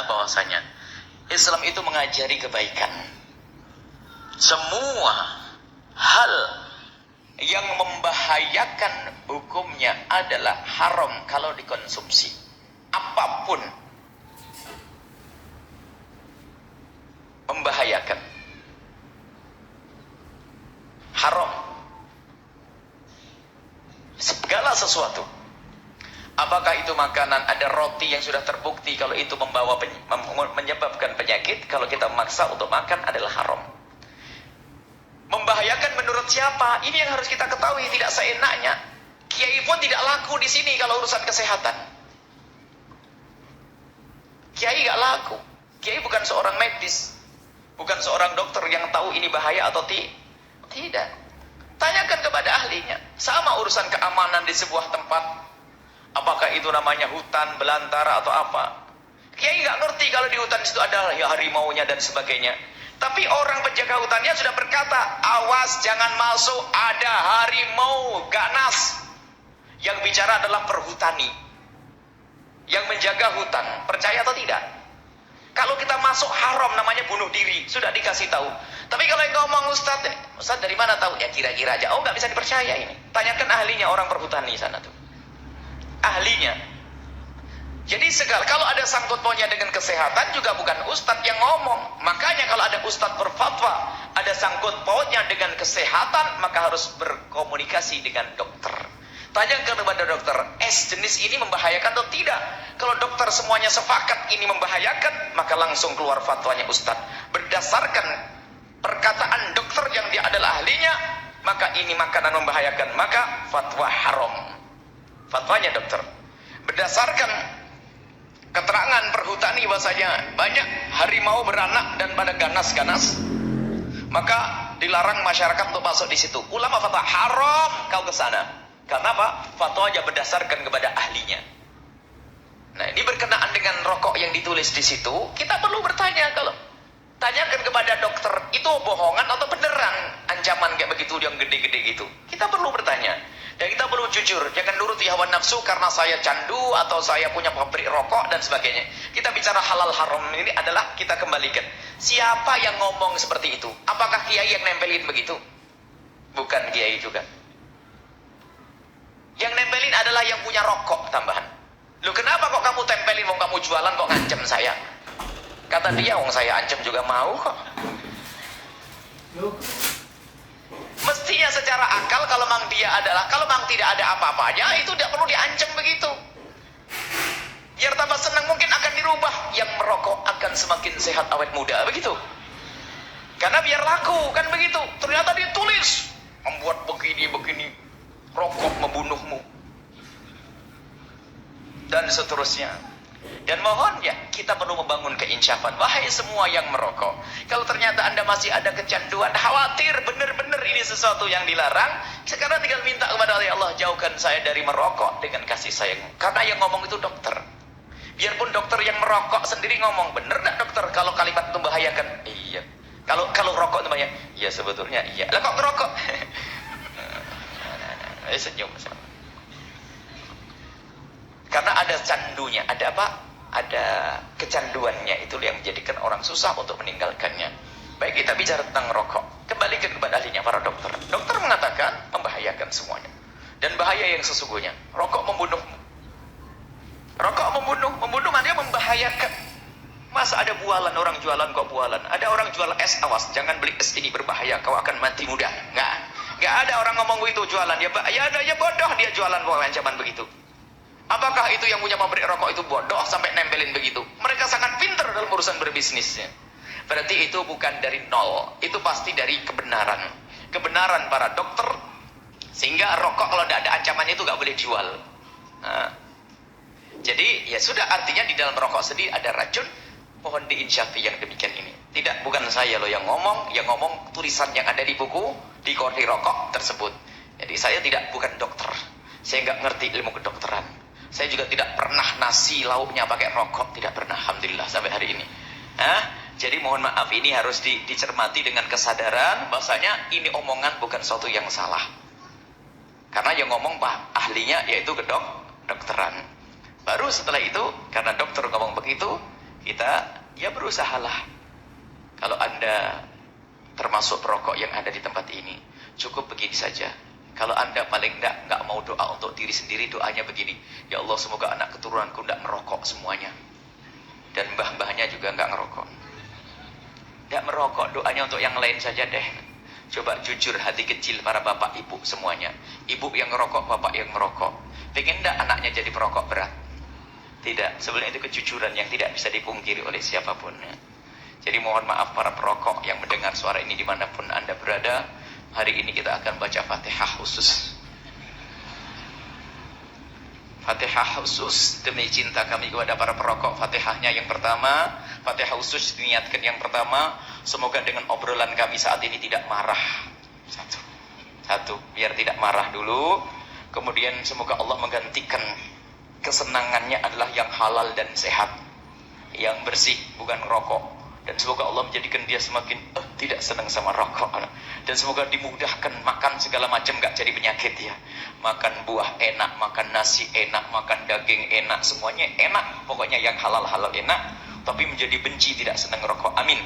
ketahuilah bahwasanya Islam itu mengajari kebaikan. Semua hal yang membahayakan hukumnya adalah haram kalau dikonsumsi. Apapun membahayakan, haram. Segala sesuatu. Apakah itu makanan, ada roti yang sudah terbukti kalau itu menyebabkan penyakit, kalau kita memaksa untuk makan adalah haram. Membahayakan menurut siapa? Ini yang harus kita ketahui, tidak seenaknya. Kiai pun tidak laku di sini kalau urusan kesehatan. Kiai gak laku. Kiai bukan seorang medis, bukan seorang dokter yang tahu ini bahaya atau tidak. Tanyakan kepada ahlinya. Sama urusan keamanan di sebuah tempat. Apakah itu namanya hutan, belantara atau apa? Kiai nggak ngerti kalau di hutan itu ada ya harimaunya dan sebagainya. Tapi orang penjaga hutannya sudah berkata, awas jangan masuk, ada harimau ganas. Yang bicara adalah perhutani, yang menjaga hutan. Percaya atau tidak? Kalau kita masuk haram namanya bunuh diri, sudah dikasih tahu. Tapi kalau yang ngomong Ustaz dari mana tahu? Ya kira-kira aja. Oh nggak bisa dipercaya ini. Tanyakan ahlinya, orang perhutani sana tuh. Ahlinya. Jadi kalau ada sangkut pautnya dengan kesehatan juga bukan ustadz yang ngomong. Makanya kalau ada ustadz berfatwa ada sangkut pautnya dengan kesehatan, maka harus berkomunikasi dengan dokter. Tanyakan kepada dokter, jenis ini membahayakan atau tidak? Kalau dokter semuanya sepakat ini membahayakan, maka langsung keluar fatwanya ustadz. Berdasarkan perkataan dokter yang dia adalah ahlinya, maka ini makanan membahayakan, maka fatwa haram. Fatwanya dokter. Berdasarkan keterangan perhutani bahasanya banyak harimau beranak dan pada ganas-ganas, maka dilarang masyarakat untuk masuk di situ. Ulama fatwa haram kau ke sana. Karena apa? Fatwanya berdasarkan kepada ahlinya. Nah, ini berkenaan dengan rokok yang ditulis di situ, kita perlu bertanya. Kalau tanyakan kepada dokter, itu bohongan atau beneran ancaman kayak begitu yang gede-gede gitu? Kita perlu bertanya. Dan kita perlu jujur, jangan nuruti hawa nafsu karena saya candu atau saya punya pabrik rokok dan sebagainya. Kita bicara halal haram ini adalah kita kembalikan. Siapa yang ngomong seperti itu? Apakah kiai yang nempelin begitu? Bukan kiai juga. Yang nempelin adalah yang punya rokok tambahan. Loh kenapa kok kamu tempelin, wong kamu jualan kok ngancem saya? Kata dia, wong saya ancam juga mau kok. Mestinya secara akal kalau memang tidak ada apa-apanya, itu tidak perlu diancam begitu. Biar tambah senang, mungkin akan dirubah. Yang merokok akan semakin sehat awet muda, begitu. Karena biar laku, kan begitu. Ternyata ditulis, membuat begini, rokok membunuhmu. Dan seterusnya. Dan mohon ya, kita perlu membangun keinsafan. Wahai semua yang merokok, kalau ternyata Anda masih ada kecanduan, khawatir benar-benar ini sesuatu yang dilarang, sekarang tinggal minta kepada Allah, jauhkan saya dari merokok dengan kasih sayang. Karena yang ngomong itu dokter. Biarpun dokter yang merokok sendiri ngomong, benar enggak dokter kalau kalimat itu membahayakan? Iya. Kalau rokok itu bahaya? Iya sebetulnya iya. Lah kok ngerokok? Senyum. Karena ada candunya, ada apa? Ada kecanduannya, itu yang menjadikan orang susah untuk meninggalkannya. Baik, kita bicara tentang rokok. Kembalikan kepada ahlinya, para dokter. Dokter mengatakan membahayakan semuanya. Dan bahaya yang sesungguhnya. Rokok membunuhmu. Rokok membunuh artinya membahayakan. Masa ada bualan, orang jualan kok bualan? Ada orang jual es, awas, jangan beli es ini berbahaya, kau akan mati muda. Nggak ada orang ngomong begitu jualan. Ya bodoh dia jualan kok ancaman begitu. Apakah itu yang punya pabrik rokok itu bodoh sampai nempelin begitu? Mereka sangat pintar dalam urusan berbisnisnya. Berarti itu bukan dari nol. Itu pasti dari kebenaran. Kebenaran para dokter. Sehingga rokok kalau tidak ada ancamannya itu nggak boleh jual. Nah, jadi ya sudah, artinya di dalam rokok sendiri ada racun. Mohon diinsyafi yang demikian ini. Tidak, bukan saya loh yang ngomong. Yang ngomong tulisan yang ada di buku, di rokok tersebut. Jadi saya bukan dokter. Saya nggak ngerti ilmu kedokteran. Saya juga tidak pernah nasi lauknya pakai rokok, tidak pernah, alhamdulillah sampai hari ini. Jadi mohon maaf, ini harus dicermati dengan kesadaran bahwasanya ini omongan bukan suatu yang salah. Karena yang ngomong ahlinya yaitu kedokteran. Baru setelah itu, karena dokter ngomong begitu, kita ya berusahalah. Kalau Anda termasuk perokok yang ada di tempat ini, cukup begini saja. Kalau Anda paling nggak mau doa untuk diri sendiri, doanya begini, ya Allah semoga anak keturunanku nggak merokok semuanya, dan mbah-mbahnya juga nggak ngerokok. Nggak merokok, doanya untuk yang lain saja deh. Coba jujur hati kecil para bapak ibu semuanya, ibu yang ngerokok, bapak yang merokok, pengen nggak anaknya jadi perokok berat? Tidak. Sebenarnya itu kejujuran yang tidak bisa dipungkiri oleh siapapun. Jadi mohon maaf para perokok yang mendengar suara ini dimanapun Anda berada. Hari ini kita akan baca Fatihah khusus. Fatihah khusus demi cinta kami kepada para perokok. Fatihahnya yang pertama, Fatihah khusus diniatkan yang pertama, semoga dengan obrolan kami saat ini tidak marah. Satu, biar tidak marah dulu. Kemudian semoga Allah menggantikan kesenangannya adalah yang halal dan sehat, yang bersih, bukan rokok. Dan semoga Allah menjadikan dia semakin tidak senang sama rokok. Dan semoga dimudahkan makan segala macam, gak jadi penyakit ya. Makan buah enak, makan nasi enak, makan daging enak, semuanya enak. Pokoknya yang halal-halal enak. Tapi menjadi benci, tidak senang rokok. Amin.